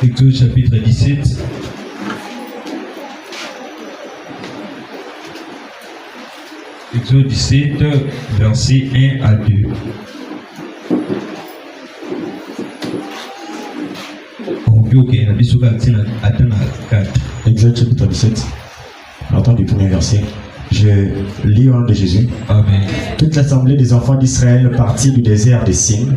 Exode chapitre 17. Exode 17, versets 1 à 2. Exode chapitre 17, partant du premier verset. Je lis au nom de Jésus. Amen. Toute l'assemblée des enfants d'Israël partit du désert de Sin.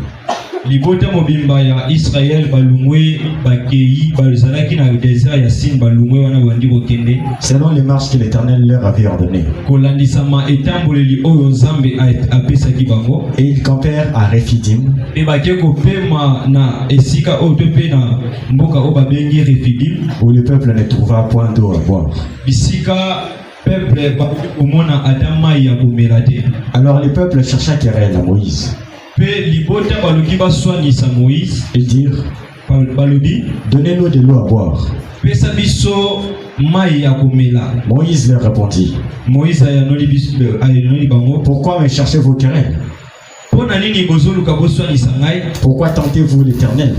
Libota mobimba ya Israël balungwe bakei balzalaki na désert ya Sin balungwe wana bandi bokende selon les marches que l'Éternel leur avait ordonnées. Kolandisama etamboleli oyo Nzambe apesaki bango. Et ils campèrent à Rephidim. E bake kopema na esika oyo to pe na mboka oyo babengi Rephidim, où le peuple ne trouva point d'eau à boire. Bisika peuple bakomona atama ya komela te. Alors le peuple chercha querelle à Moïse. Ils dirent, donnez-nous de l'eau à boire. Moïse leur répondit, pourquoi me cherchez-vous querelle? Pourquoi tentez-vous l'Éternel?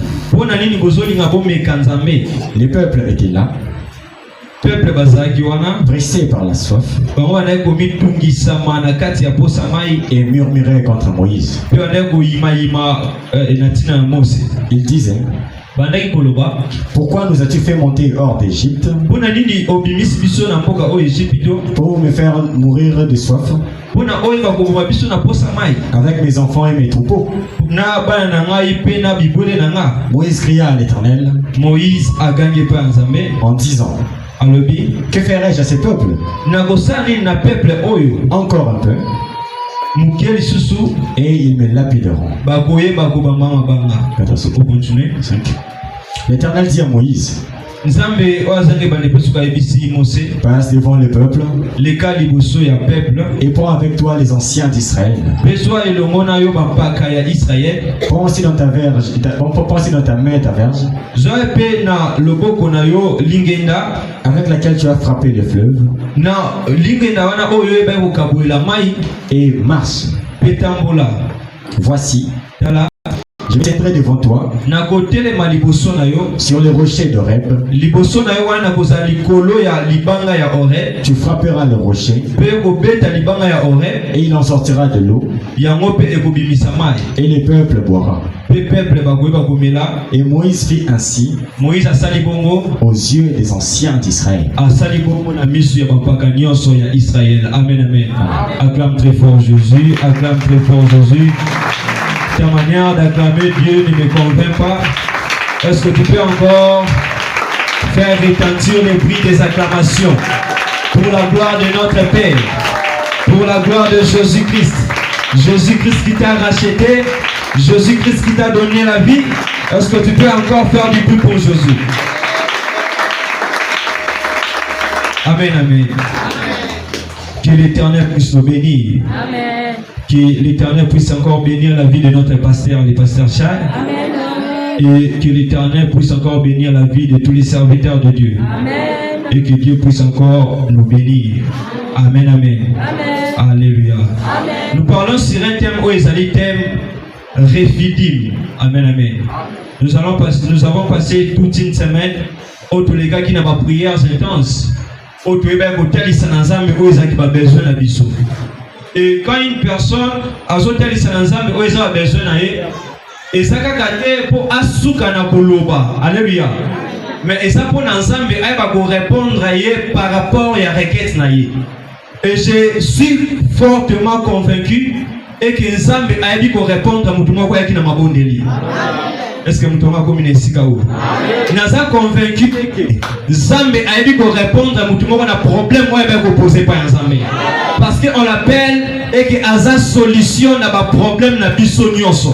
Les peuples étaient là, pressés par la soif, et murmuraient contre Moïse. Ils disaient, pourquoi nous as-tu fait monter hors d'Égypte pour me faire mourir de soif avec mes enfants et mes troupeaux? Moïse cria à l'Éternel en disant, que ferais-je à ces peuples? Encore un peu, et ils me lapideront. L'Éternel dit à Moïse, passe devant le peuple et prends avec toi les anciens d'Israël. Prends aussi dans ta main ta verge avec laquelle tu as frappé le fleuve et marche. Voici, je me tiendrai devant toi sur le rocher d'Horeb. Tu frapperas le rocher et il en sortira de l'eau et le peuple boira. Et Moïse fit ainsi aux yeux des anciens d'Israël. Amen, amen. Acclame très fort Jésus, acclame très fort Jésus. Ta manière d'acclamer Dieu ne me convainc pas. Est-ce que tu peux encore faire retentir le bruit des acclamations pour la gloire de notre Père, pour la gloire de Jésus-Christ? Jésus-Christ qui t'a racheté, Jésus-Christ qui t'a donné la vie. Est-ce que tu peux encore faire du bruit pour Jésus? Amen, amen. Que l'Éternel puisse nous bénir. Amen. Que l'Éternel puisse encore bénir la vie de notre pasteur, le pasteur Charles. Amen. Et que l'Éternel puisse encore bénir la vie de tous les serviteurs de Dieu. Amen. Et que Dieu puisse encore nous bénir. Amen, amen. Amen. Alléluia. Amen. Nous parlons sur un thème où ils allaient thème Rephidim. Amen, amen. Nous avons passé toute une semaine où tous les gars qui n'ont pas prié intense. Où tous les gars qui ont besoin de bisou. Et quand une personne a besoin de et ça pour asuka na koloba. Alléluia. Mais ça pour Nzambe va répondre par rapport à requête na ye. Et je suis fortement convaincu et que Nzambe a dit qu'on répondre à mutumwa kwa yakina mabondeli. Est-ce que mutumwa comme une sikao? Naza convaincu que Nzambe a dit qu'on répondre à mutumwa kwa na problème ouais ben poser par Nzambe. Parce qu'on l'appelle et que Aza solution na ba problème na biso nyonso.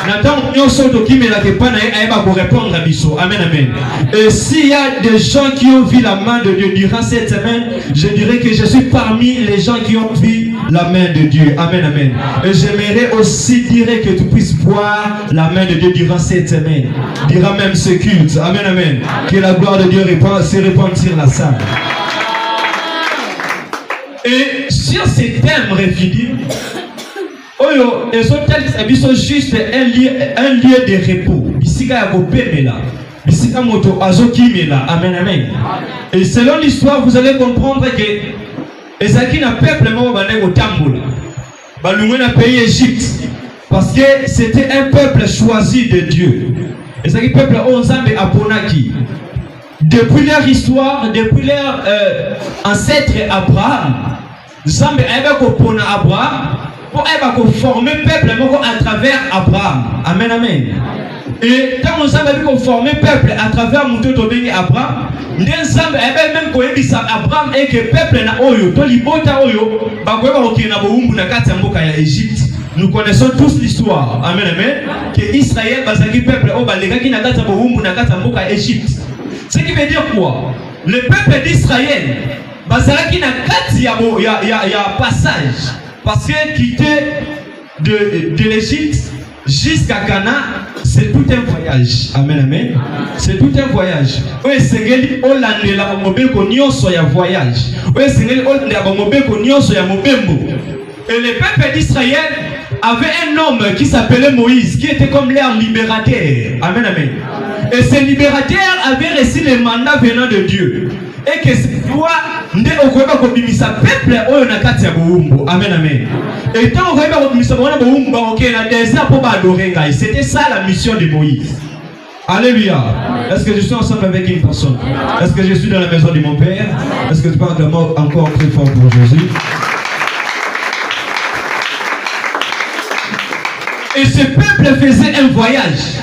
Nathan nyonso to kimela ke pana aiba pour répondre à biso. Amen, amen. Et s'il y a des gens qui ont vu la main de Dieu durant cette semaine, je dirais que je suis parmi les gens qui ont vu la main de Dieu. Amen, amen. Et j'aimerais aussi dire que tu puisses voir la main de Dieu durant cette semaine, durant même ce culte. Amen, amen. Que la gloire de Dieu se répande sur la salle. Et sur ces thèmes Rephidim, Oyo, ils juste un lieu de repos. Bisika ya kopemela. Bisika moto azokimela. Amen, amen. Et selon l'histoire, vous allez comprendre que ezaki na peuple mo bande ko tambola. Balungwe na pays Égypte. Parce que c'était un peuple choisi de Dieu. Ezaki peuple onzambe aponaki. Depuis leur histoire, depuis leur ancêtre Abraham, Nzambe a kopona Abraham pour former peuple à travers Abraham. Amen, amen. Et quand Nzambe a formé peuple à travers Moutoto Bengi Abraham, Nzambe a même koyebisa Abraham et que peuple na oyo to libota oyo bakoyeba kokina boumbu na kati ya mboka ya Égypte. Nous connaissons tous l'histoire. Amen, amen. Que Israël bazaki peuple o balegaki na kati ya boumbu na kati ya mboka ya Égypte. Ce qui veut dire quoi? Le peuple d'Israël bazaki na kati ya passage. Parce que quitter de l'Égypte jusqu'à Canaan, c'est tout un voyage. Amen, amen. C'est tout un voyage. Oui, Sengeli Olandela Mobeko Nyonso ya voyage. Oui, Sengeli Olandela Mobeko Nyonso ya Mobembo. Et le peuple d'Israël avait un homme qui s'appelait Moïse, qui était comme leur libérateur. Amen, amen. Et ce libérateur avait reçu le mandat venant de Dieu. Et que c'est toi, nde okoyeba kobimisa peuple oyo na kati ya boumbu. Amen, amen. Et tant okoyeba kobimisa bona boumbu bakoke na désert pour adorer ngai. C'était ça la mission de Moïse. Alléluia. Est-ce que je suis ensemble avec une personne? Est-ce que je suis dans la maison de mon Père? Est-ce que tu parles de moi encore très fort pour Jésus? Et ce peuple faisait un voyage.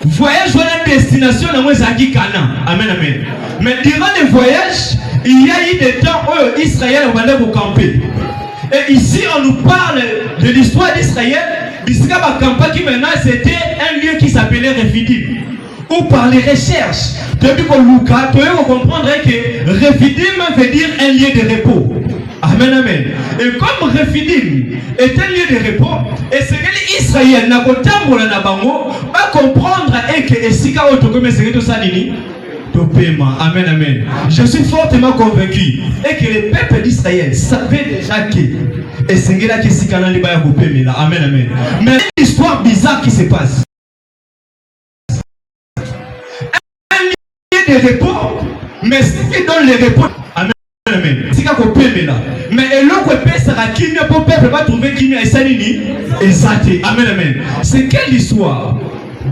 Voyage vers la destination dans Mouezaki Canaan. Amen, amen. Mais durant le voyage, il y a eu des temps où Israël va aller camper. Et ici, on nous parle de l'histoire d'Israël. L'Israël campa qui maintenant c'était un lieu qui s'appelait Rephidim. Ou par les recherches, depuis qu'on Lucas, tu vas comprendre que Rephidim veut dire un lieu de repos. Amen, amen. Et comme Rephidim est un lieu de repos, et c'est que Israël n'a pas tambola na bango, va comprendre et que Esika Otokome c'est tout ça nini. Amen, amen. Je suis fortement convaincu et que le peuple d'Israël savait déjà que et c'est là que Esika na liba ya kopemela. Amen, amen. Mais une histoire bizarre qui se passe. Un lieu de repos, mais ce qui donne le repos. Amen. Mais l'autre peuple qui pour peuple va trouver qui est salini exacté. Amen, amen. C'est quelle histoire?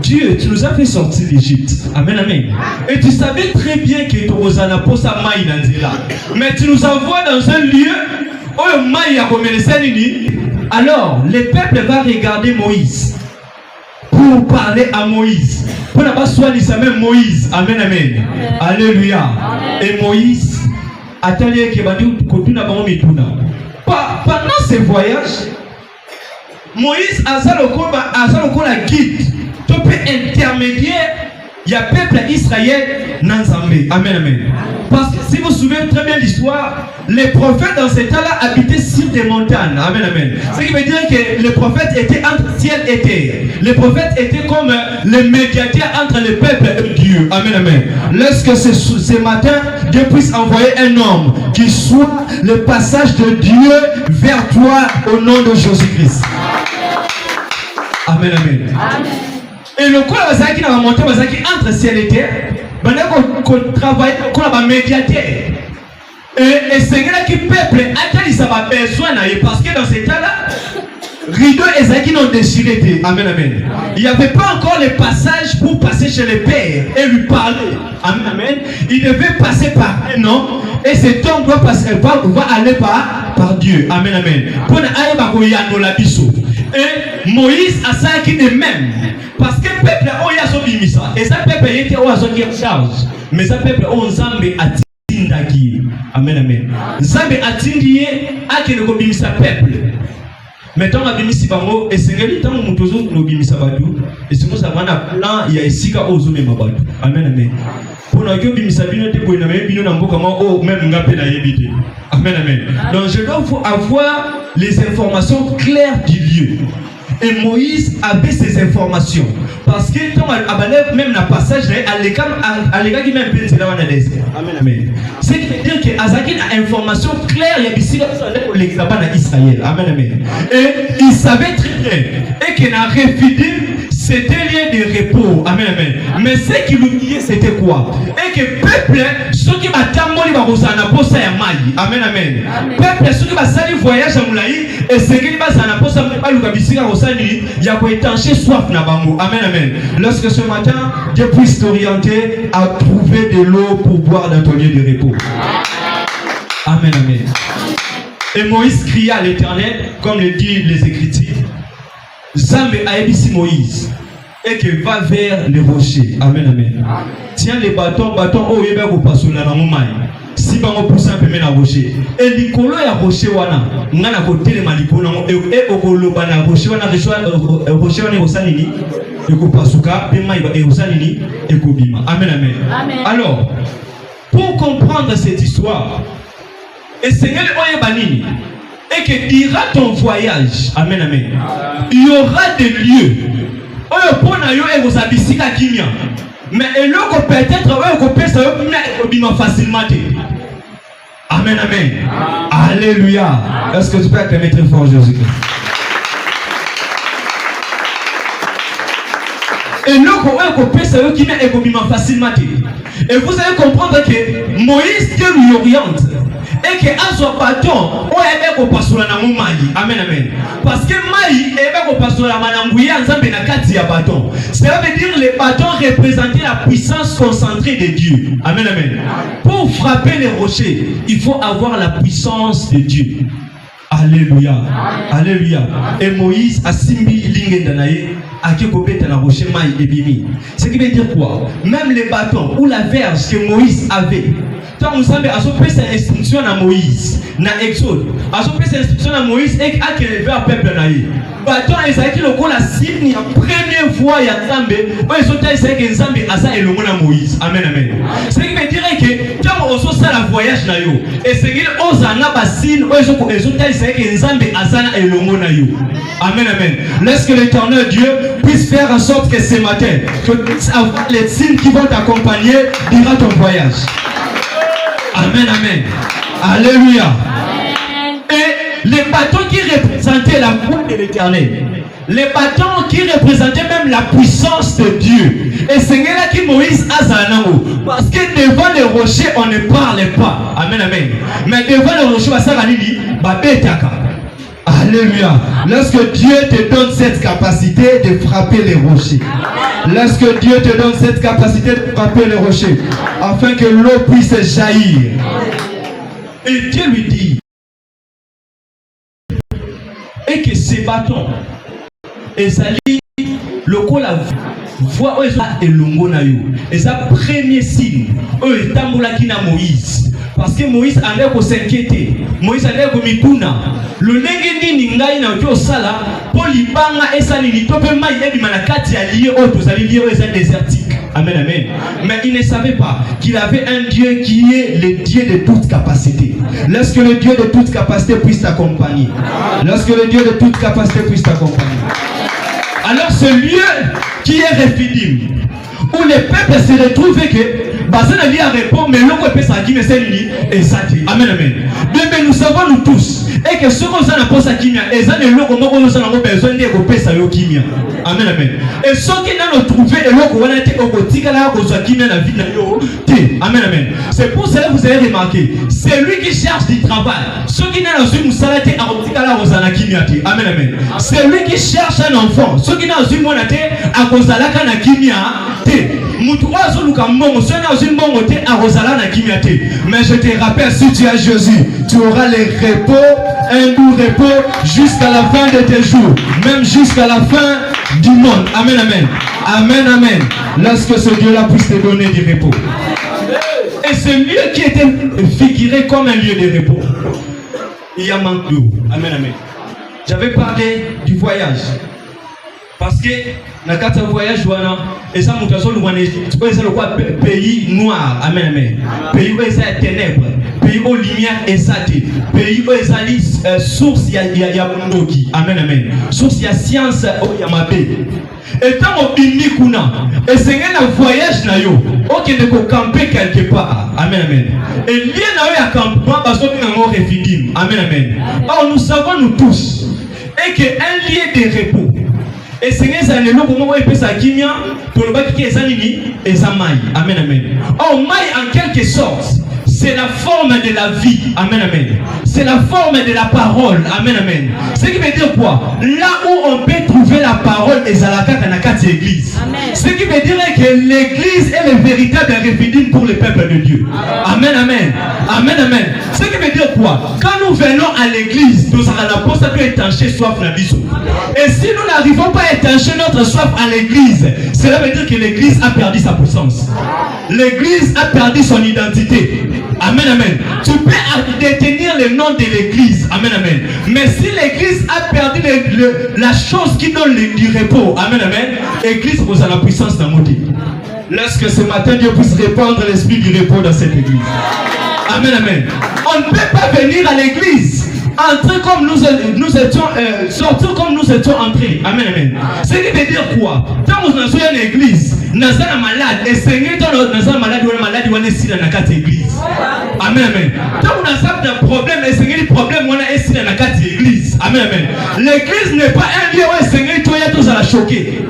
Dieu, tu nous as fait sortir d'Égypte. Amen, amen. Et tu savais très bien que tu osana pour sa maille dans là. Mais tu nous envoies dans un lieu où maille a comme les salini. Alors, le peuple va regarder Moïse pour parler à Moïse. Pour ne pas soigner sa même Moïse. Amen, amen. Alléluia. Et Moïse pendant ce voyage, Moïse a un guide, tu peux intermédiaire, il y a peuple Israël Nanzambe. Amen, amen. Parce que si vous vous souvenez très bien l'histoire, les prophètes dans ce temps-là habitaient sur des montagnes. Amen, amen. Ce qui veut dire que les prophètes étaient entre ciel et terre. Les prophètes étaient comme les médiateurs entre le peuple et Dieu. Amen, amen. Lorsque ce matin, Dieu puisse envoyer un homme qui soit le passage de Dieu vers toi au nom de Jésus-Christ. Amen, amen. Amen. Et le coup qui a monté entre ciel et terre, on travaille comme médiateur. Et c'est là que le peuple a besoin parce que dans ce temps-là, rideau et Zaki n'ont déchiré. Amen, amen. Il n'y avait pas encore le passage pour passer chez le Père et lui parler. Amen, amen. Il devait passer par un homme et cet homme va aller par Dieu. Amen, amen. Pour et Moïse a ça qui est même. Parce que le peuple a son bimisa. Et ça peuple était au son charge. Mais ça peuple on Zambé a tindaki. Amen, amen. Zambé a tindie à qui le bimisa peuple. Maintenant, on a bimisi bango et c'est le temps où nous faisons nos bimisa badou. Et c'est pour ça qu'on a plan, il y a ici qu'à oser même badou. Amen, amen. Pour nous que bimisa bino te pour nous même bino n'ambo comment oh même ngapé na yebite. Amen, amen. Donc je dois avoir les informations claires du lieu. Et Moïse avait ces informations. Parce que quand même dans le passage, il même Amen. C'est qui veut dire que Azaki a information claire, il y a ici l'examen d'Israël. Amen, amen. Et il savait très bien. Et qu'il a réfidé, c'était lieu de repos. Amen, amen. Mais ce qui l'oubliait, c'était quoi? Et que peuple, ceux qui m'attendent, ils vont vous en apposer à Maï. Amen, amen. Peuple, ceux qui vont salir voyage à Moulaï, et ceux qui vont s'en apposer à Maï, il y a quoi étancher soif na bango. Amen, amen. Lorsque ce matin, Dieu puisse t'orienter à trouver de l'eau pour boire dans ton lieu de repos. Amen, amen. Et Moïse cria à l'Éternel, comme le dit les Écritures. Zambe a ébissi Moïse et qu'il va vers les rochers. Amen, amen. Tiens les bâtons, oh yeba ko pasola na mumai. Si bango pousse un peu na rocher. Et likolo ya rocher wana, ngana ko telema likolo et okoloba na rocher wana rocher wana osanini et ko pasuka pe mai e osanini et ko bima. Amen, amen. Alors, pour comprendre cette histoire, et Seigneur oyebanini et que dira ton voyage. Amen, amen. Il y aura des lieux. Mais peut-être facilement. Amen, amen. Alléluia. Est-ce que tu peux acclamer très fort Jésus-Christ? Et facilement. Et vous allez comprendre que Moïse Dieu lui oriente. Et que à son bâton, on est au pasteur na Maï. Amen, amen. Parce que Maï est au pasteur na Manangouya Nzambe na kati ya bâton. Cela veut dire les bâtons représentaient la puissance concentrée de Dieu. Amen, amen. Pour frapper les rochers, il faut avoir la puissance de Dieu. Alléluia. Alléluia. Et Moïse a simbi lingendanaye aki kobeta na rocher Maï et bimi. Ce qui veut dire quoi? Même les bâtons ou la verge que Moïse avait. Quand vous savez, à son père, c'est instruction à Moïse, na Exode. À son père, c'est instruction à Moïse et à quel vers peuple naïe. Bâton Esaïe le la signe la première fois il y a Zambé. Ils sont Esaïe que Zambé a ça et le monde à Moïse. Amen, amen. Ce qui veut dire que quand on sort ça la voyage naïo et c'est qu'il ose en abassine, ils sont Esaïe que Zambé a ça et le monde naïo. Amen, amen. Laisse que l'Éternel Dieu puisse faire en sorte que ce matin, que les signes qui vont t'accompagner durant ton voyage. Amen, amen. Alléluia. Et les bâtons qui représentaient la foi de l'Éternel, les bâtons qui représentaient même la puissance de Dieu. Et c'est là que Moïse a zanango. Parce que devant les rochers, on ne parle pas. Amen, amen. Mais devant les rochers, ça va dire, babetaka. Alléluia. Lorsque Dieu te donne cette capacité de frapper les rochers. Lorsque Dieu te donne cette capacité de frapper les rochers. Afin que l'eau puisse jaillir. Et Dieu lui dit. Et que ces bâtons. Et ça lit. Le coup la voix et longo na yo. Et ça premier signe. Eux tambola kina Moïse. Parce que Moïse allait ko s'inquiéter. Moïse allait ko mituna. Le nengeni ningai na yo sala pour libanga esa ni tope mai ebi manakati alié o tozali lié esa désertique. Amen, amen. Mais il ne savait pas qu'il avait un Dieu qui est le Dieu de toute capacité. Lorsque le Dieu de toute capacité puisse t'accompagner. Lorsque le Dieu de toute capacité puisse t'accompagner. Alors ce lieu qui est Rephidim, où les peuples se retrouvent que Bazana lui a répondu, mais l'on peut s'agir, mais c'est lui et ça dit. Amen, amen. Mais nous savons nous tous, et que ce qu'on a posé à Kimia, et ça ne l'on a besoin de repérer ça au Kimia. Amen, amen. Et ceux qui n'ont trouvé, et l'on a été au Botika là, qu'on soit Kimia la vie de l'eau. Amen, amen. C'est pour cela que vous avez remarqué, c'est lui qui cherche du travail. Ceux qui n'ont pas eu Moussalate à Botika là, on a Kimia. Amen, amen. C'est lui qui cherche un enfant. Ceux qui n'ont pas eu Monate à Kozalaka na Kimia. Mais je te rappelle, si tu as Jésus, tu auras le repos, un doux repos jusqu'à la fin de tes jours, même jusqu'à la fin du monde. Amen, amen. Amen, amen. Lorsque ce Dieu-là puisse te donner du repos. Et ce lieu qui était figuré comme un lieu de repos, il y a manque d'eau. Amen, amen. J'avais parlé du voyage. Parce que dans le voyage, et ça, c'est le pays noir. Amen, amen. Pays où il y a ténèbres. Pays pays où lumière est satée, pays où ezali source ya mundoki. Amen amen. Source ya science où ya mabe. Et tant au bimi kuna, et c'est un voyage na yo, ok de ko camper quelque part. Amen amen. Et lié na yo ya campement parce que nous avons refidim. Amen amen. Or nous savons nous tous et que un lieu de repos. Et c'est un lieu où on peut sa kimia pour le bâti qui est sanini et sa maille. Amen amen. Or maille en quelque sorte, c'est la forme de la vie. Amen amen. C'est la forme de la parole. Amen amen. Ce qui veut dire quoi? Là où on peut trouver la parole et zalaka kanakati église. Ce qui veut dire que l'église est le véritable réfidime pour le peuple de Dieu. Amen amen. Amen amen. Ce qui veut dire quoi? Quand nous venons à l'église, nous allons ça peut étancher soif la vie. Et si nous n'arrivons pas à étancher notre soif à l'église, cela veut dire que l'église a perdu sa puissance. L'église a perdu son identité. Amen, amen. Tu peux détenir le nom de l'église. Amen, amen. Mais si l'église a perdu la chose qui donne du repos. Amen, amen. L'église vous a la puissance d'un motif. Lorsque ce matin Dieu puisse répandre l'esprit du repos dans cette église. Amen, amen. On ne peut pas venir à l'église, entrer comme nous étions, sortir comme nous étions entrés. Amen, amen. Ce qui veut dire quoi? Quand nous sommes dans l'église, nous sommes malades. Et Seigneur, nous sommes malades, nous sommes ici dans la église. Amen, amen. Quand nous avons un problème, et Seigneur, le problème, on est ici dans la église. Amen, amen. L'église n'est pas un lieu où le Seigneur, toi, tous à la choquer.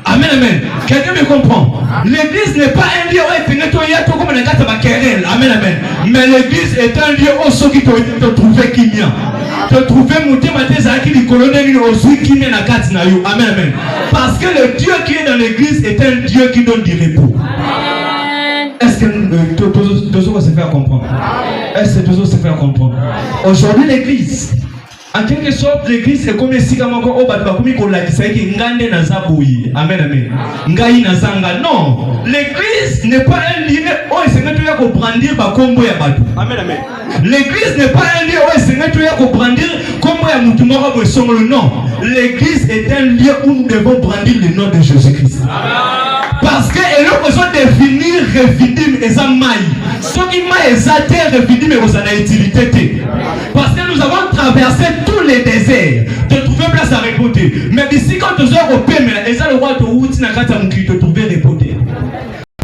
Amen, amen. Quelqu'un me comprend? L'église n'est pas un lieu où il y a comme un gâteau à querelle. Amen, amen. Mais l'église est un lieu où ceux qui te trouver qui vient. Te trouver monter matin à qui les colonels aussi qui vient à Katinayo. Amen, amen. Parce que le Dieu qui est dans l'église est un Dieu qui donne du repos. Est-ce que toujours se faire comprendre? Est-ce que toujours se faire comprendre? Aujourd'hui, l'église. En quelque sorte, l'église est comme si comme encore au Batbakoumi qu'on l'a dit, c'est que Ngande Nazaboui. Amen, amen. Ngaï Nazanga. Non, l'église n'est pas un lieu où il s'est mis à brandir Bakombo ya Batou. Amen, amen. L'église n'est pas un lieu où il s'est mis à brandir comme ya Moutumora Bouessongolo. Non, l'église est un lieu où nous devons brandir le nom de Jésus-Christ. Parce que elle a besoin de définir Refidim et sa maille. Ce qui m'a exalté Refidim et sa utilité. Parce que nous avons traversé tous les déserts de trouver place à repoter. Mais d'ici quand nous sommes européens, et ça le roi de Wouti Nakata Mouki te trouver repoter.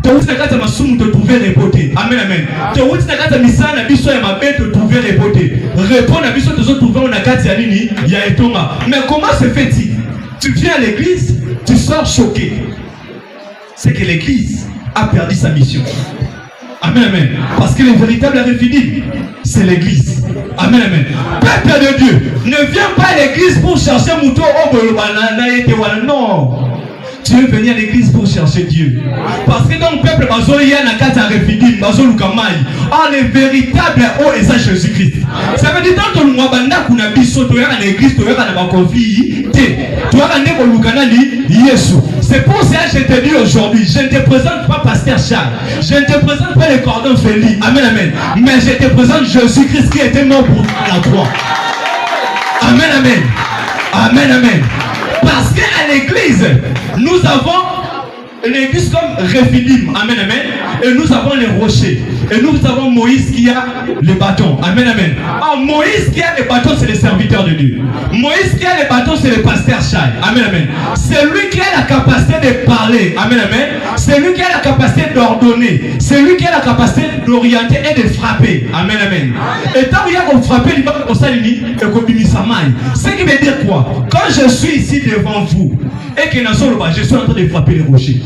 Te Wouti Nakata Massoum te trouver repoter. Amen, amen. Te Wouti Nakata Misana Bisso et ma bête te trouver repoter. Répondre à Bisso te trouver en Nakati Alini, ya Etonga. Mais comment se fait-il? Tu viens à l'église, tu sors choqué. C'est que l'église a perdu sa mission. Amen, amen. Parce que le véritable réfidime, c'est l'église. Amen, amen. Peuple de Dieu, ne viens pas à l'église pour chercher mouton au Bolobana. Non. Tu veux venir à l'église pour chercher Dieu. Parce que dans le peuple, le véritable eau est ça Jésus-Christ. Ça veut dire que nous avons l'église, c'est pour ça que je te dis aujourd'hui, je ne te présente pas Pasteur Charles, je ne te présente pas le cordon Félix. Amen, amen. Mais je te présente Jésus-Christ qui était mort pour la croix. Amen, amen. Amen, amen. Parce qu'à l'église, nous avons l'église comme Refidim. Amen, amen. Et nous avons les rochers. Et nous avons Moïse qui a le bâton. Amen, amen. Alors, Moïse qui a le bâton, c'est le serviteur de Dieu. Moïse qui a le bâton, c'est le pasteur Chai. Amen, amen. C'est lui qui a la capacité de parler. Amen, amen. C'est lui qui a la capacité d'ordonner. C'est lui qui a la capacité d'orienter et de frapper. Amen, amen. Et tant qu'il y a qu'on frappe, il va comme ça, ce qui veut dire quoi? Quand je suis ici devant vous et que je suis en train de frapper les rochers.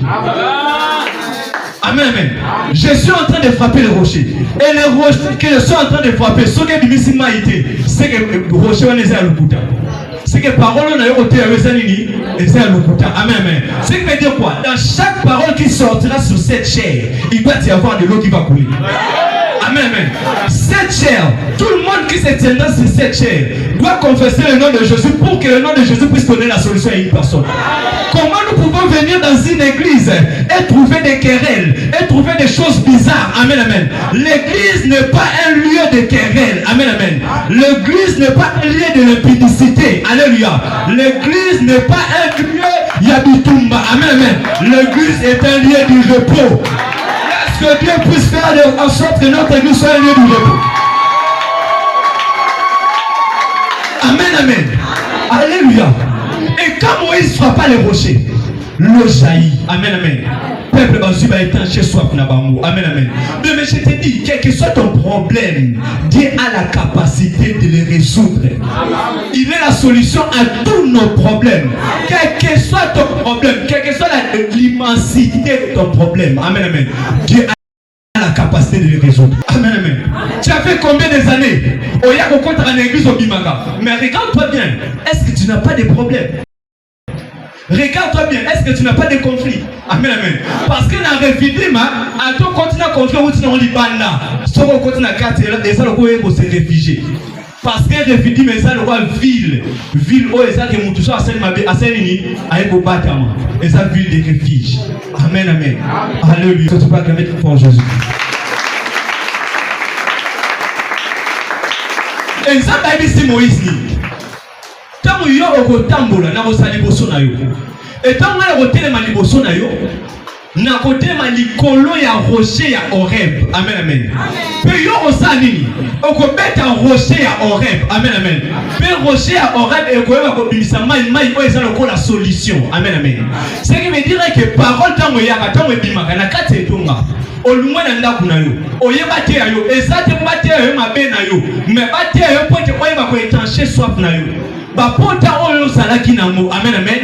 Amen, amen. Je suis en train de frapper les rochers. Et les rochers que je suis en train de frapper, ce qui est difficile, c'est que les rochers vont les allouer. C'est que parole on a eu au théâtre et c'est alloué. Amen, amen. Ce qui veut dire quoi? Dans chaque parole qui sortira sur cette chair, il doit y avoir de l'eau qui va couler. Amen, amen. Cette chair, tout le monde qui se tiendra sur cette chair doit confesser le nom de Jésus pour que le nom de Jésus puisse donner la solution à une personne. Comment nous pouvons venir dans une église et trouver des querelles et trouver des choses bizarres? Amen, amen. L'église n'est pas un lieu de querelles. Amen, amen. L'église n'est pas un lieu de l'impudicité. Alléluia. L'église n'est pas un lieu yabitumba. Amen, amen. L'église est un lieu du repos. Que Dieu puisse faire en sorte que notre église soit un lieu du repos. Amen, amen. Alléluia. Et quand Moïse frappa les rochers, l'eau jaillit. Amen, amen. Peuple va étancher soif na bango. Amen, amen. Mais je te dis, quel que soit ton problème, Dieu a la capacité de les résoudre. Il est la solution à tous nos problèmes. Quel que soit ton problème, quelle que soit l'immensité de ton problème. Amen, amen. Dieu a la capacité de les résoudre. Amen, amen. Tu as fait combien des années au Yako contre en église au Bimaka? Mais regarde-toi bien. Est-ce que tu n'as pas de problème? Regarde-toi bien, est-ce que tu n'as pas de conflit? Amen, amen. Parce que dans le réfugié, à ton continent conflit, tu n'as pas de banda. Sur le continent 4, et ça, le coup est se réfugier. Parce que les réfugiés, mais ça, le roi ville, où est-ce que mon touchant à Saint-Denis, avec au bâtiment. Et ça, ville des refuges. Amen, amen. Alléluia. Surtout pas qu'avec pour Jésus. Et ça, c'est Moïse. Tant que yo okotambola na kosala liboso na yo. Et tant que na kotelema liboso na yo, na kotelema likolo ya rocher ya Horeb. Amen, amen. Pe yo osala nini? Okobeta rocher ya Horeb. Amen, amen. Pe rocher ya Horeb ekoyeba kobimisa mai oyo eza lokola solution. Amen, amen. Ce qui veut dire que parole tango yaka tango ebimaka na kati etonga. Olumwe na ndaku na yo. Oyeba te yo, ezate mbate yo mabe na yo. Mais bate yo pote oyeba ko étancher soif na yo. Amen, amen.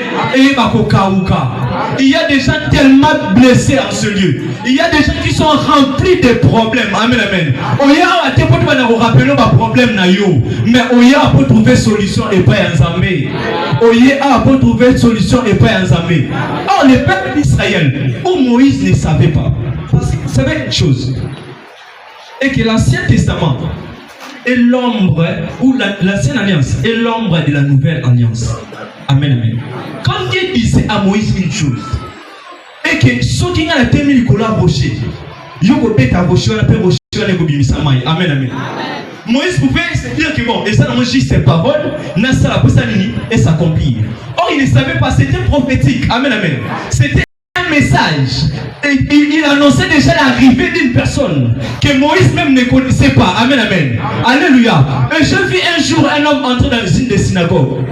Il y a des gens tellement blessés en ce lieu. Il y a des gens qui sont remplis de problèmes. Amen, amen. Mais Oya peut trouver solution et pas un zamé. Oya peut trouver solution et pas un zamé. Or, le peuple d'Israël, où Moïse ne savait pas. Parce qu'il savait une chose. Et que l'Ancien Testament et l'ombre, ou l'ancienne alliance, et l'ombre de la nouvelle alliance. Amen, amen. Quand Dieu disait à Moïse une chose, et que ceux qui ont été mis au rocher, ils ont été rocher, on appelle rocher, on a amen, amen. Moïse pouvait se dire que bon, et ça n'a juste ses paroles, n'a ça la possibilité et s'accomplir. Or, il ne savait pas, c'était prophétique. Amen, amen. C'était un message. Et il annonçait déjà l'arrivée d'une personne que Moïse même ne connaissait pas. Amen, amen. Alléluia. Et je vis un jour un homme entrer dans une des synagogues.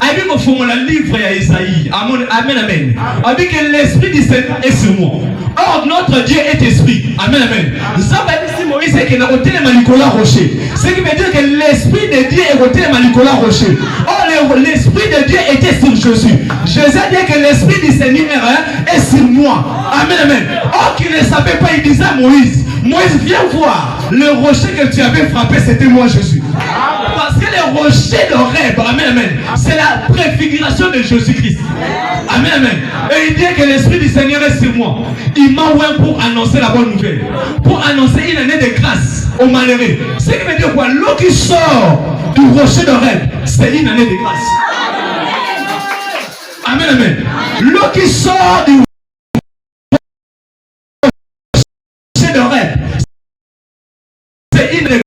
Avec mon fond, le livre à Isaïe. Amen, amen. Avec que l'esprit du Seigneur est sur moi. Or, notre Dieu est esprit. Amen, amen. Ça va dire Moïse c'est qu'il a ôté les Nicolas Rocher. Ce qui veut dire que l'esprit de Dieu est ôté les Nicolas Rocher. Or, l'esprit de Dieu était sur Jésus. Jésus a dit que l'esprit du Seigneur est sur moi. Amen, amen. Or, qu'il ne savait pas, il disait à Moïse, Moïse, viens voir. Le rocher que tu avais frappé, c'était moi, Jésus. Parce que le rocher d'Horeb, amen, amen, c'est la préfiguration de Jésus-Christ. Amen, amen. Et il dit que l'esprit du Seigneur est sur moi. Il m'a ouvert pour annoncer la bonne nouvelle. Pour annoncer une année de grâce aux malheureux. Ce qui veut dire quoi? L'eau qui sort du rocher d'Horeb, c'est une année de grâce. Amen, amen. L'eau qui sort du rocher d'Horeb, c'est une année.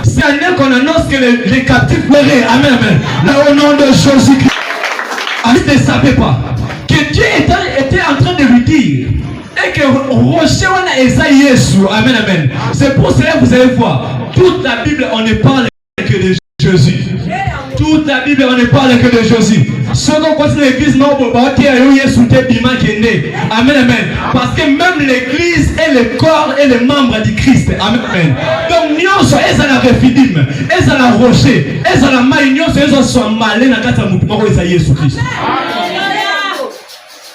C'est un année qu'on annonce que les captifs pleuraient. Amen, amen. Là au nom de Jésus-Christ. Il ne savait pas que Dieu était en train de lui dire et que rocher on a Esaïe. Amen, amen. C'est pour cela que vous allez voir, toute la Bible on ne parle que de Jésus. Toute la Bible on ne parle que de Jésus. Ce qu'on continue l'église, non, amen, amen. Parce que même l'église est le corps et les membres du Christ. Amen, amen. Donc, nous sommes la réfidim, nous sommes la rocher, nous sommes la maille, nous sommes malins dans la mouvement de Jésus Christ.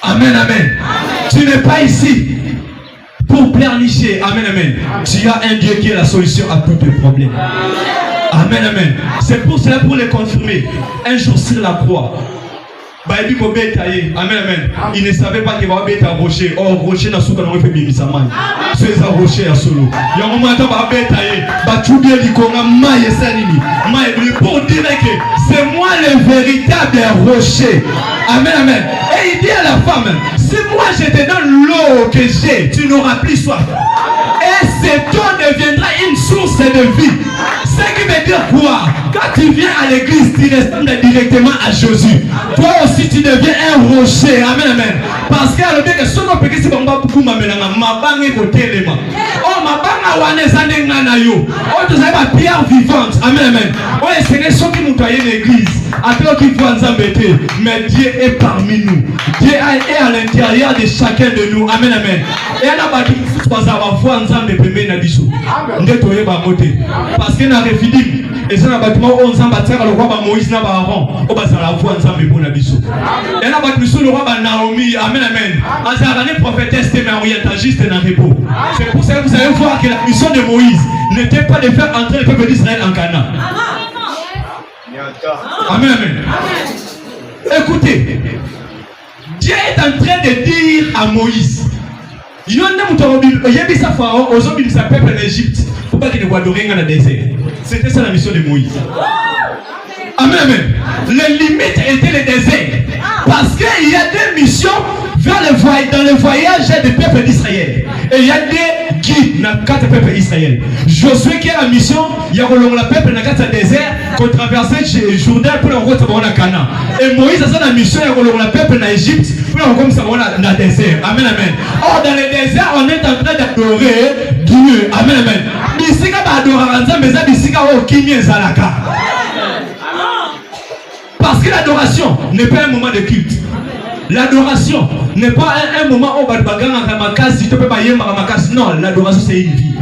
Amen, amen. Tu n'es pas ici pour pleurnicher. Amen, amen. Tu as un Dieu qui est la solution à tous tes problèmes. Amen, amen. C'est pour cela, pour les confirmer, un jour sur la croix, amen, amen. Il ne savait pas qu'il va être un rocher. Oh, rocher n'a pas fait bimisaman. C'est un rocher à solo. Il y a un moment où il va être pour dire que c'est moi le véritable rocher. Amen, amen. Et il dit à la femme, si moi je te donne l'eau que j'ai, tu n'auras plus soif. Et cette eau deviendra une source de vie. Ce qui veut dire quoi? Quand tu viens à l'église, tu ressembles directement à Jésus. Toi aussi, tu deviens un rocher. Amen, amen. Parce que le que ce qu'on peut que c'est bon beaucoup ma melanga ma bangue côté les mains. Oh ma bangue wane zande ngana yo. Oh tu sais pas pierre vivante. Amen amen. Oh c'est les gens qui nous toyent l'église. Attends qu'ils voient Nzambete. Mais Dieu est parmi nous. Dieu est à l'intérieur de chacun de nous. Amen amen. Et on a battu pas à la foi Nzambe pembe na biso. Nde toye ba moté. Parce que na refidim et ça na bâtiment on Nzamba tera le roi ba Moïse na ba Aaron. O ba la foi Nzambe pour na biso. Et na battu le roi ba Naomi. Amen amen. Azarane prophétesse mais orientaliste na repos. C'est pour ça que vous allez voir que la mission de Moïse n'était pas de faire entrer le peuple d'Israël en Canaan. Amen, amen. Écoutez, Dieu est en train de dire à Moïse, il y a un pharaon, aujourd'hui il s'appelle l'Égypte, pour pas qu'il ne voit d'oreille dans le désert. C'était ça la mission de Moïse. Amen, amen. Les limites étaient le désert. Parce qu'il y a des missions dans le voyage des peuples d'Israël. Et il y a des guides dans le 4 peuples d'Israël. Josué qui a la mission, il y a le peuple dans le 4 désert pour traverser le Jourdain pour le retour dans le Canaan. Et Moïse a la mission, il y a le peuple dans l'Égypte pour le retour dans le désert. Amen, amen. Or, dans le désert, on est en train d'adorer Dieu. Amen, amen. Ici, quand on adore, mais ça, ici, quand on est Zalaka. Parce que l'adoration n'est pas un moment de culte. L'adoration n'est pas un moment où on va non, l'adoration c'est une vie.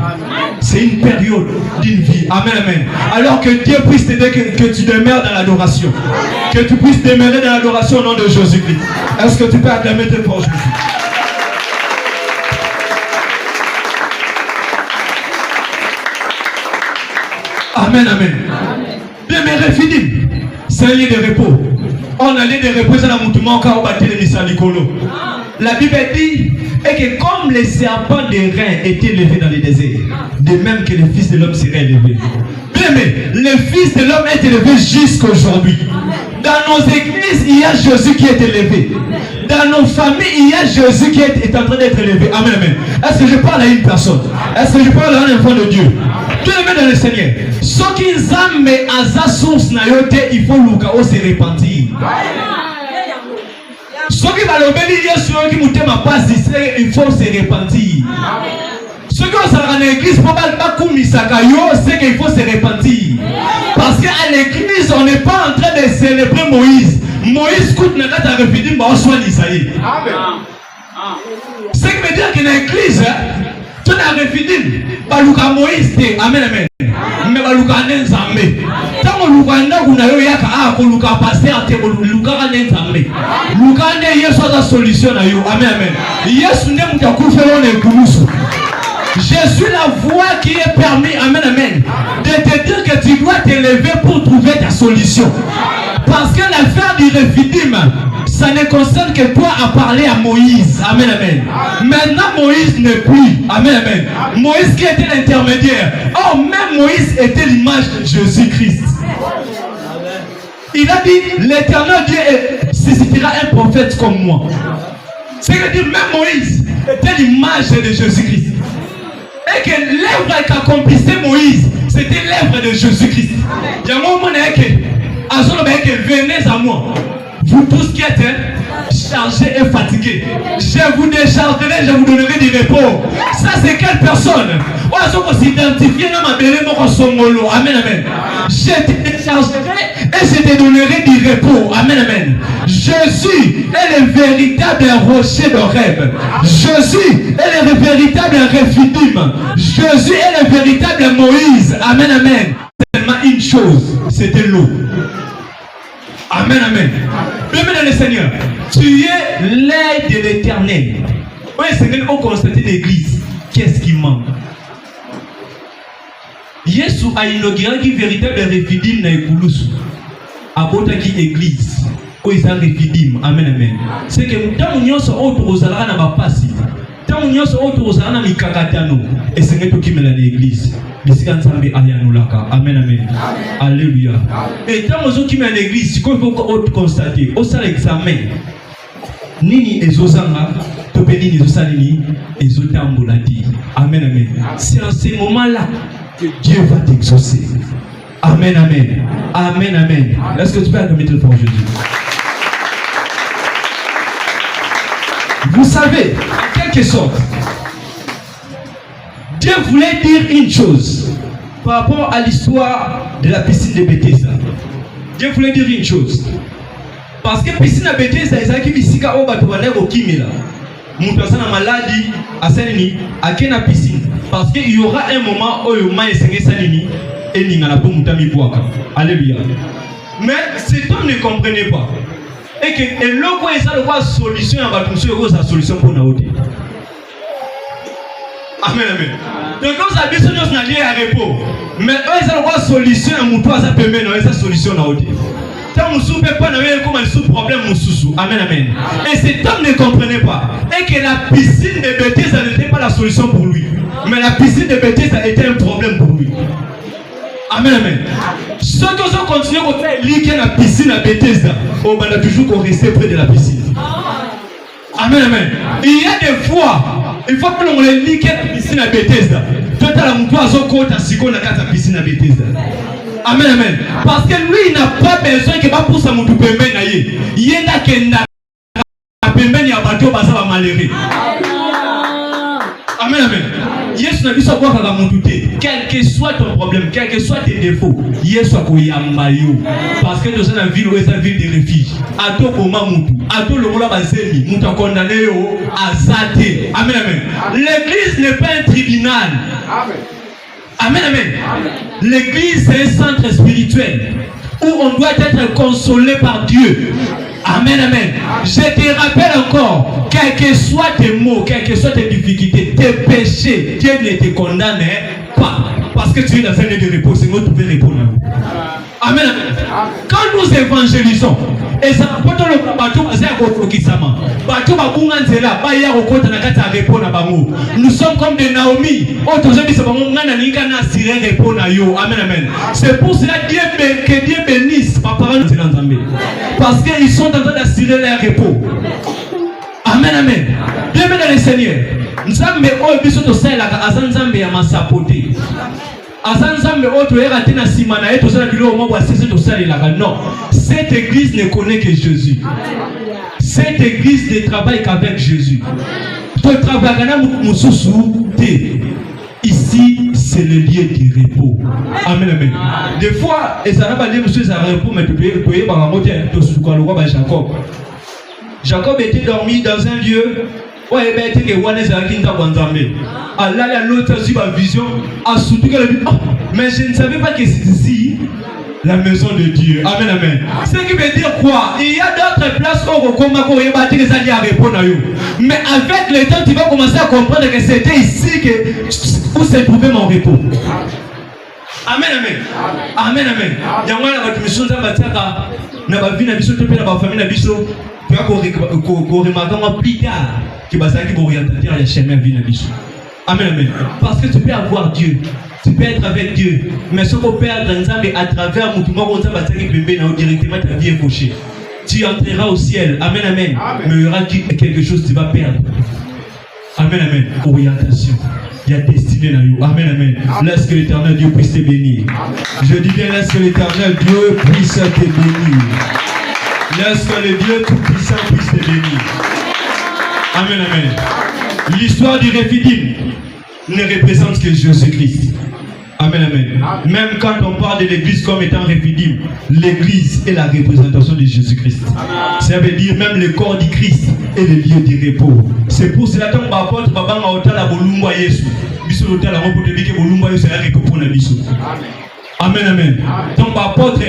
C'est une période d'une vie. Amen, amen. Alors que Dieu puisse t'aider que tu demeures dans l'adoration. Que tu puisses demeurer dans l'adoration au nom de Jésus-Christ. Est-ce que tu peux acclamer tes forces? Amen, amen. Demeurer fini. C'est un lieu de repos. On a lieu de repos dans la mouvement car on bâtit les misalikolo. La Bible dit que comme les serpents des reins étaient élevés dans les déserts, de même que le Fils de l'homme serait élevé. Bien, mais le Fils de l'homme est élevé jusqu'aujourd'hui. Dans nos églises, il y a Jésus qui est élevé. Dans nos familles, il y a Jésus qui est en train d'être élevé. Amen, amen. Est-ce que je parle à une personne? Est-ce que je parle à un enfant de Dieu? Dieu aimé dans le Seigneur. Ce qui zame à sa source nayote, il faut l'oukao se repentir. Ce qui va l'obéir sur qui mouté ma passe il faut se repentir. Ce qui va dans l'église, pour c'est qu'il faut se repentir. Parce qu'à l'église, on n'est pas en train de célébrer Moïse. Moïse coûte n'a pas de refidim, bah on soit l'Isaïe. Ce qui veut dire que l'église, tu n'as refidim, bah Luka Moïse, amen, amen. Mais bah Luka Nenzambe. Tant que Luka n'a pas eu yaka, ah, que Luka pasteur, Luka Nenzambe. Luka n'est pas la solution à you, amen, amen. Yesu n'est pas couvert les koumousou. Jésus la voix qui est permis, amen, amen, de te dire que tu dois t'élever pour trouver ta solution. Parce que l'affaire du refidim, ça ne concerne que toi à parler à Moïse. Amen, amen. Maintenant, Moïse n'est plus. Amen, amen. Moïse qui était l'intermédiaire. Or, même Moïse était l'image de Jésus-Christ. Il a dit, l'Éternel Dieu suscitera un prophète comme moi. C'est-à-dire, même Moïse était l'image de Jésus-Christ. Et que l'œuvre qu'accomplissait Moïse, c'était l'œuvre de Jésus-Christ. Il y a un moment que venez à moi, vous tous qui êtes chargés et fatigués, je vous déchargerai, je vous donnerai du repos. Ça c'est quelle personne? On s'identifie dans ma belle mort. Amen, amen. Je te déchargerai et je te donnerai du repos. Amen, amen. Jésus est le véritable rocher de rêve. Jésus est le véritable refidim. Jésus est le véritable Moïse. Amen, amen. Seulement une chose, c'était l'eau. Amen, amen. Bienvenue dans le Seigneur. Tu es l'œil de l'Éternel. Oui, Seigneur, on constate l'église. Qu'est-ce qui manque? Yesu a inauguré qui véritable refidim na ekulusu. Abota qui église. Où ils ont refidim. Amen, amen. C'est que tant on y a ce autre aux alana na bapasi. Tant on y a ce autre aux alana mikakatano. Et c'est que qui met dans l'église. Amen, amen. Alléluia. Et tant que qui met à l'église, il faut constater, au sein l'examen, nini ezozanga, topeni ezosalini, ezotambolati. Amen, amen. C'est en ces moments-là que Dieu va t'exaucer. Amen, amen. Amen, amen. Est-ce que tu peux acclamer le fort Jésus? Vous savez, en quelque sorte, Dieu voulait dire une chose par rapport à l'histoire de la piscine de Bethesda. Dieu voulait dire une chose. Parce que la piscine de Bethesda, c'est qui bisika au bateau au kimila. Moutou a une maladie, à Salini, à Kena piscine. Parce qu'il y aura un moment où il y aura un Salini et il y a un Alléluia. Mais cet homme ne comprenait pas. Et que l'homme a une solution à la solution pour nous. Amen, amen. Donc, quand ça dit que nous avons un repos, mais eux, ils ont une solution à mon toit, ça peut mener à une solution à l'autre. Tant que nous ne pas comme un sous-problème, amen, amen. Et cet homme ne comprenait pas. Et que la piscine de Bethesda n'était pas la solution pour lui. Mais la piscine de Bethesda était un problème pour lui. Amen, amen. Ceux qui ont continué à faire liquer la piscine à Bethesda, on va toujours rester près de la piscine. Amen, amen. Il y a des fois, il faut que l'on les lique la piscine à Bethesda. Tout à l'heure, on doit la piscine à Bethesda. Amen, amen. Parce que lui, il n'a pas besoin que va pour sa moutou pembe na ye. Il est là que na pembe ni abato basa va malheureux. Amen, amen. Yes, n'a vu ça quoi va montouter. Quel que soit ton problème, quel que soit tes défauts, yes soit koyambayo. Parce que nous sommes dans une ville où c'est une ville de refuge. Ato koma moutou, ato le mola bazeli, moutou condamné au azate. Amen, amen. L'église n'est pas un tribunal. Amen. Amen, amen. L'église, c'est un centre spirituel où on doit être consolé par Dieu. Amen, amen. Je te rappelle encore, quels que soient tes maux, quelles que soient tes difficultés, tes péchés, Dieu ne te condamne pas. Parce que tu es dans un lieu de repos, c'est nous trouver repos. Amen, amen. Quand nous évangélisons, et ça peut être le bateau, nous sommes comme des Naomi. Amen, amen. C'est pour cela que Dieu bénisse papa, parce qu'ils sont en train d'assurer leur repos. Amen, amen. Bienvenue dans le Seigneur. Nous avons non, cette église ne connaît que Jésus. Cette église ne travaille qu'avec Jésus. Ici, c'est le lieu du repos. Amen, amen. Des fois, et ça n'a pas dit monsieur ça repos, mais tu peux y aller Jacob. Jacob était dormi dans un lieu. Ouais, ben tu es Wane Zakinta Wanzambe. Allah a l'autre sur ma vision, a surtout qu'elle dit, mais je ne savais pas que c'est ici la maison de Dieu. Amen, amen. Ce qui veut dire quoi? Il y a d'autres places où on commence à répondre à eux. Mais avec le temps, tu vas commencer à comprendre que c'était ici où se trouvait mon repos. Amen, amen. Amen, amen. Il y a une mission de la vie, la mission de la famille, la mission. Tu vas remarquer plus tard que tu orienter le chemin de la vie. Amen, amen. Parce que tu peux avoir Dieu. Tu peux être avec Dieu. Mais ce qu'on peut perdre à travers mon tour, directement ta vie est fauchée. Tu entreras au ciel. Amen, amen. Mais il y aura quelque chose que tu vas perdre. Amen, amen. Orientation. Il y a destinée dans nous. Amen, amen. Laisse que l'éternel Dieu puisse te bénir. Je dis bien, laisse que l'éternel Dieu puisse te bénir. Laisse que le Dieu Tout-Puissant puisse te bénir. Amen, amen. L'histoire du Réphidim ne représente que Jésus-Christ. Amen, amen. Même quand on parle de l'église comme étant Réphidim, l'église est la représentation de Jésus-Christ. Ça veut dire même le corps du Christ est le lieu du repos. C'est pour cela que mon apôtre Baba Maota la Bolumba Yesu. Biso l'hôtel la pour te dire que Bolumba Yesu est un repos pour la biso. Amen, amen. Donc, apôtre,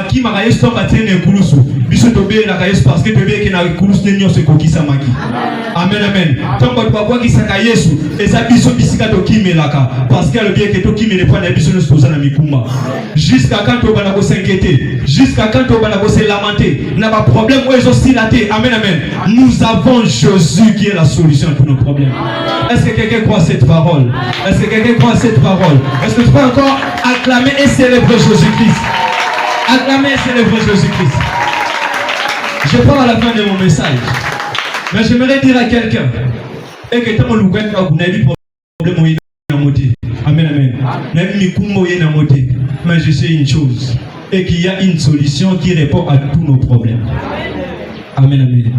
qui m'a raillé son bâtiment de Koulousou. Biso tobé la raillé parce que tobé qui n'a Koulousou n'est pas ce qu'on kisa maki. Amen, amen. Donc, tu vas voir qui s'est caillé sous. Et ça, biso bisika toki melaka. Parce que le bien que toki me ne prend pas biso ne se pose à mikuma. Jusqu'à quand tu vas s'inquiéter. Jusqu'à quand tu vas se lamenter. N'a pas de problème où ils ont silaté. Amen, amen. Nous avons Jésus qui est la solution à tous nos problèmes. Est-ce que quelqu'un croit à cette parole? Est-ce que quelqu'un croit à cette parole? Est-ce que tu peux encore acclamer et célébrer Jésus-Christ? Acclamer et célébrer Jésus-Christ. Je pars à la fin de mon message. Mais j'aimerais dire à quelqu'un et que tant que vous avez des problèmes, amen, amen. Mais je sais une chose, et qu'il y a une solution qui répond à tous nos problèmes. Amen, amen.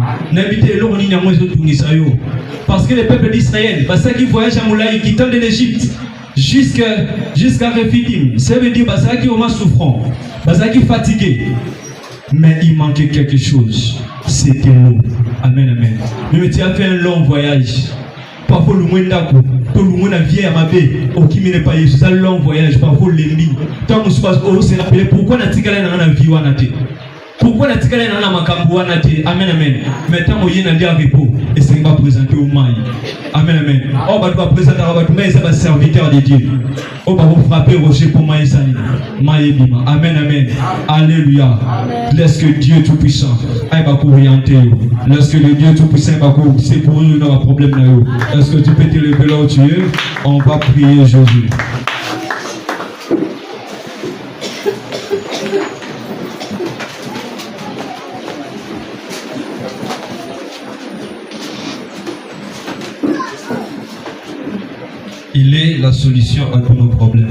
Parce que le peuple d'Israël, parce qu'ils voyagent à Moulaï, quittant de l'Égypte jusqu'à Rephidim, ça veut dire parce qu'ils sont souffrants, parce qu'ils sont fatigués. Mais il manquait quelque chose. C'était l'eau. Amen, amen. Mais tu as fait un long voyage. Parfois le monde d'accord, tout le monde a vieilli à ma baie. Au qui n'est pas Jésus, c'est un long voyage. Parfois l'ennemi. Tant que se passe, oh c'est rappelé. Pourquoi n'a-t-il pas la vie ou n'a-t-il? Pourquoi n'a-t-il pas la makambu ou n'a-t-il? Amen, amen. Maintenant il y a un repos et c'est pas présenté au maï. Amen, amen. Oh bah tu vas présenter à Rabat, mais c'est un serviteur de Dieu. Oh bah vous frappez rocher pour maï sani. Maï bima. Amen, amen. Alléluia. Laisse que Dieu tout-puissant aille bah orienter. Laisse que le Dieu tout-puissant va c'est pour nous dans un problème là. Est-ce que tu peux te lever là où tu es? On va prier Jésus. Il est la solution à tous nos problèmes.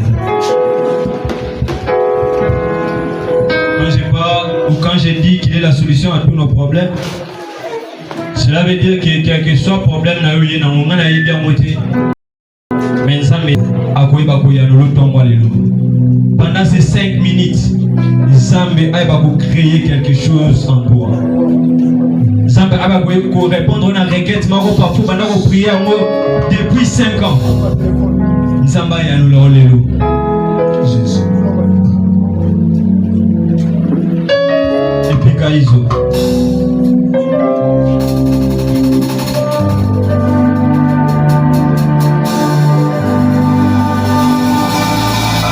Quand je dis qu'il est la solution à tous nos problèmes, cela veut dire que quel que soit le problème, pendant ces 5 minutes, Zambé va créer quelque chose en toi. Zambé va répondre à une requête, parfois pendant qu'on prie depuis 5 ans. Zambé va nous l'enlever. Jésus. Et puis Kaïzo.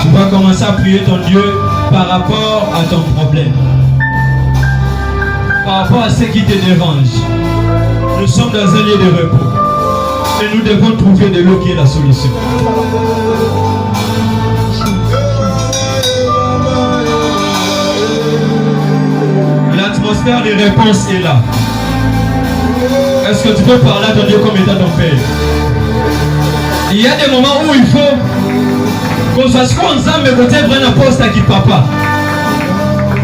Tu vas commencer à prier ton Dieu par rapport à ton problème. Par rapport à ce qui te dérange. Nous sommes dans un lieu de repos. Et nous devons trouver de l'eau qui est la solution. L'atmosphère de réponse est là. Est-ce que tu peux parler à ton Dieu comme étant ton Père? Il y a des moments où il faut qu'on sache qu'on s'en met côté prendre un poste à qui papa.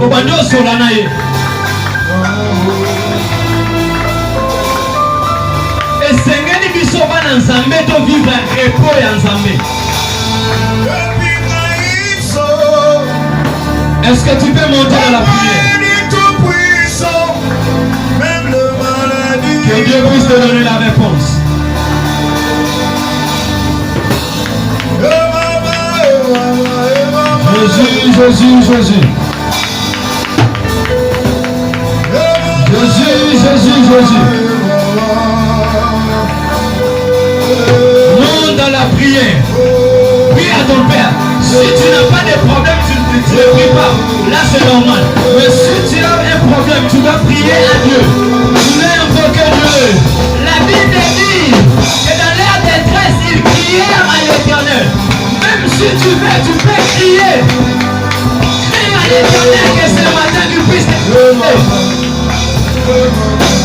Au bandeau sur la naïe. Et Seigneur qui sauve ensemble, de vivre un repos ensemble. Est-ce que tu peux monter dans la prière? Que Dieu puisse te donner la réponse. Jésus, Jésus, Jésus. Jésus, Jésus, Jésus. Monte dans la prière. Prie à ton Père. Si tu n'as pas de problème, tu ne pries pas. Là, c'est normal. Mais si tu as un problème, tu dois prier à Dieu. Tu dois invoquer Dieu. La Bible dit que dans leur détresse, ils crièrent à l'Éternel. Même si tu veux, tu peux crier. Crie à l'Éternel que ce matin tu puisses te répondre.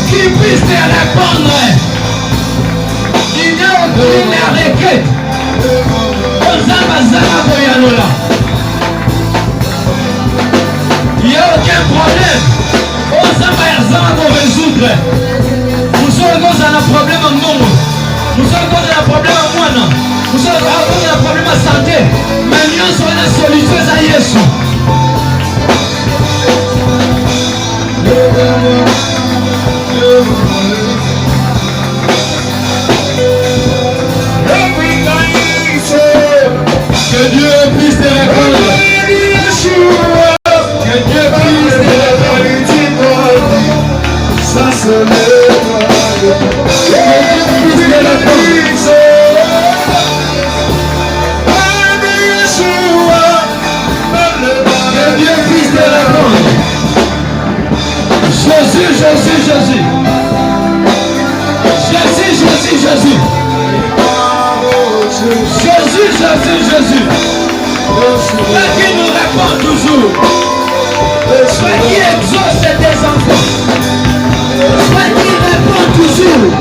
Qu'il puisse te répondre. Il n'y a aucune requête. Il n'y a aucun problème. On s'en va pour résoudre. Nous sommes cause d'un problème en monde. Nous sommes cause d'un problème en moi. Nous sommes cause d'un problème en santé. Mais nous sommes la solution à Jésus. Que Dieu puisse te répondre. Que Dieu puisse te répondre. Ça se lève. Que Dieu puisse te répondre. Que Dieu puisse te répondre. Jésus, Jésus, Jésus. Jésus, Jésus, Jésus. Jésus, Jésus, Jésus. Toi qui nous répond toujours. Toi qui exauce tes enfants. Toi qui répond toujours.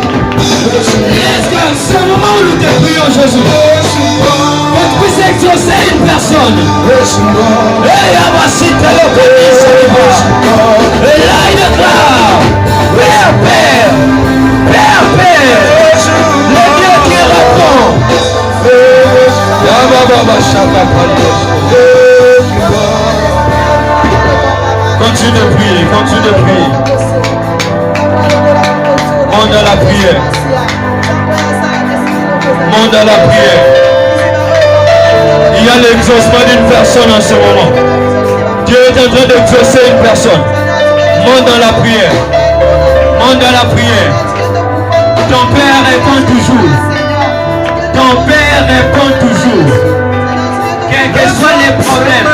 Est-ce qu'à ce moment où nous te prions, Jésus, que tu puisses exaucer une personne. Et là, voici tes localistes. Et là, il déclare. Monte à la prière. Monte à la prière. Il y a l'exaucement d'une personne en ce moment. Dieu est en train d'exaucer une personne. Monte dans la prière. Monte dans la prière. Ton Père répond toujours. Ton Père répond toujours. Quels que soient les problèmes.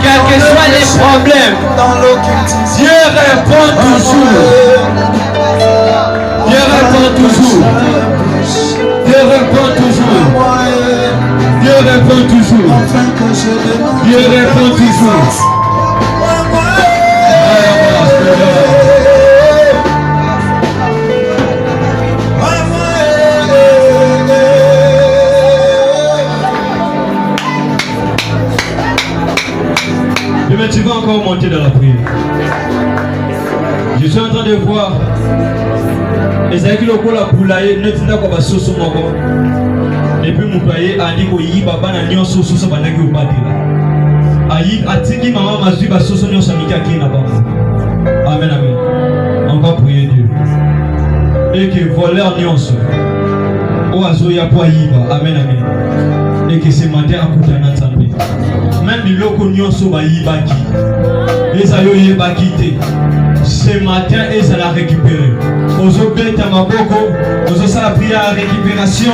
Quels que soient les problèmes. Dieu répond toujours. Dieu répond toujours. Dieu répond toujours. Dieu répond toujours. Dieu répond toujours. Mais tu vas encore monter dans la prière. Je suis en train de voir ezaki lokola poulailler netinda kwa basoso moko. Et puis mon père a dit que il baba na nyonso soso bandaki obatela. Ayi atiki maman mazui basoso nyonso miki akina baba. Amen amen. On va prier Dieu. Et que voleur nyonso oazo ya po yiba. Amen amen. Et que ce matin akutana nzambe. Même biloko nyonso ba yibaki. Ezayo yebaki te. Ce matin, ils allaient récupérer. Ozo beta maboko, ozo sala prière à récupération.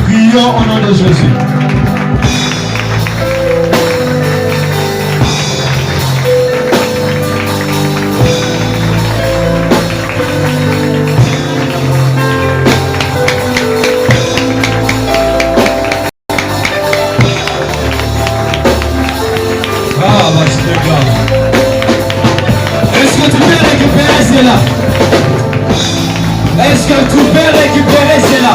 Prions au nom de Jésus. Ah, bah c'est grave. Est-ce que tu peux récupérer cela? Est-ce que tu peux récupérer cela?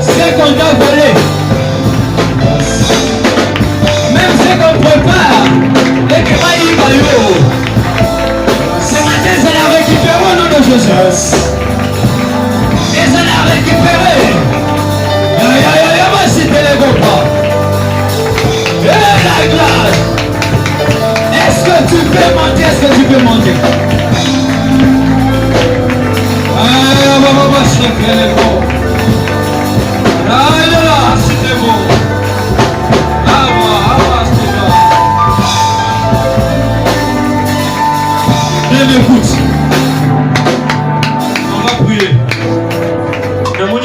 C'est qu'on t'a volé. Même ce qu'on prépare, les kémaïs baillot. Ce matin, ça l'a récupéré au nom de Jésus. Et ça l'a récupéré. Moi, c'était les copains. Et la glace. Est-ce que tu peux monter? Est-ce que tu peux monter? C'était bon. Ah là, c'était bon. Ah, c'était bon. Bien écoute. On va prier. Dans mon 4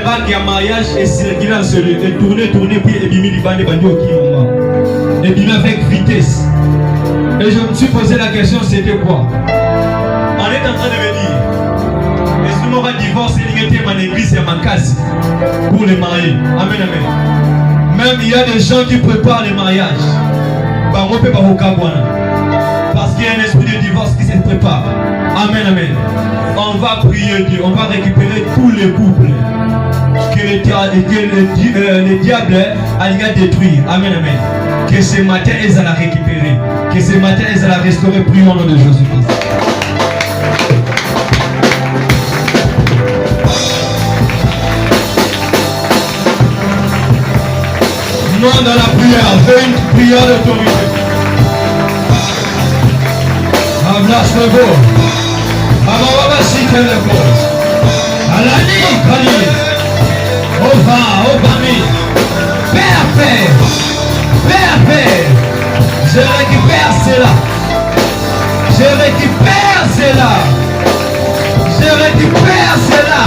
bagues à mariage et circuler en celui et tourner, puis ébimi les bandes et bandits au qui maman. Ébimi avec vitesse. Et je me suis posé la question, c'était quoi? On est en train de me dire, est-ce que on va divorcer mon église et ma case pour les mariés? Amen, amen. Même il y a des gens qui préparent les mariages. Parce qu'il y a un esprit de divorce qui se prépare. Amen, amen. On va prier Dieu, on va récupérer tous les couples que le diable a détruit. Amen, amen. Que ce matin, ils allaient récupérer. Que ce matin, ils allaient restaurer. Prions au nom de Jésus-Christ. Dans la prière, fais une prière d'autorité. Ablas le beau. Ababa cite le beau. Alani, Kali. Ova, Obami. Père, Père. Père, Père. Je récupère cela. Je récupère cela. Je récupère cela.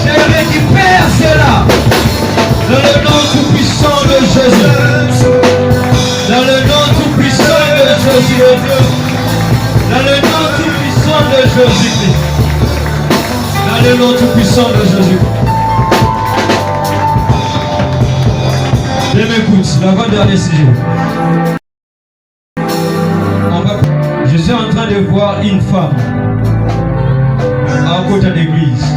Je récupère cela. Dans le nom tout puissant de Jésus. Dans le nom tout puissant de Jésus. Dans le nom tout puissant de Jésus. Dans le nom tout puissant de Jésus. Je m'écoute, l'avant-dernier sujet. Je suis en train de voir une femme à côté de l'église.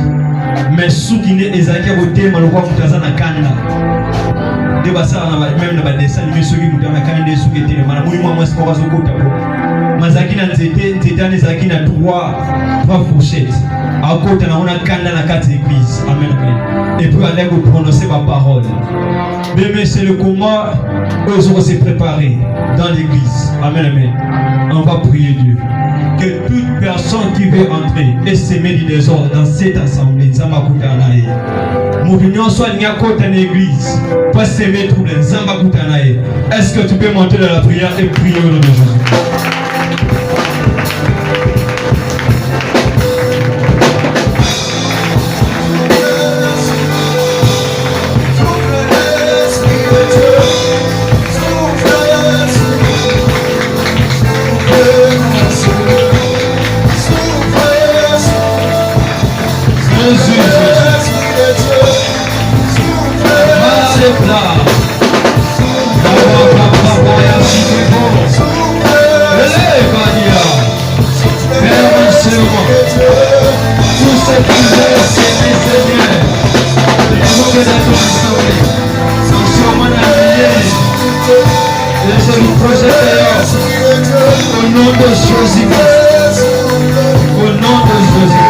Mais soukine ezaki côté malokwa mutaza na kanda de basala na même na badesa ni soki mutana kanda soki tele mana muri mwa mwasi kwa zokota po mazaki na nzete nezaki na trois fourchettes. À côté on a kanda na quatre églises. Amen. Et puis allez vous prononcer ma parole. Mais c'est le comment eux auront se préparer dans l'église. Amen, amen. On va prier Dieu. Que toute personne qui veut entrer et s'aimer du désordre dans cette assemblée, Mouvignon soit n'y a côté dans l'église, pas s'aimer tout le Zambakutanae. Est-ce que tu peux monter dans la prière et prier au nom de Jésus? Au nom de Jésus.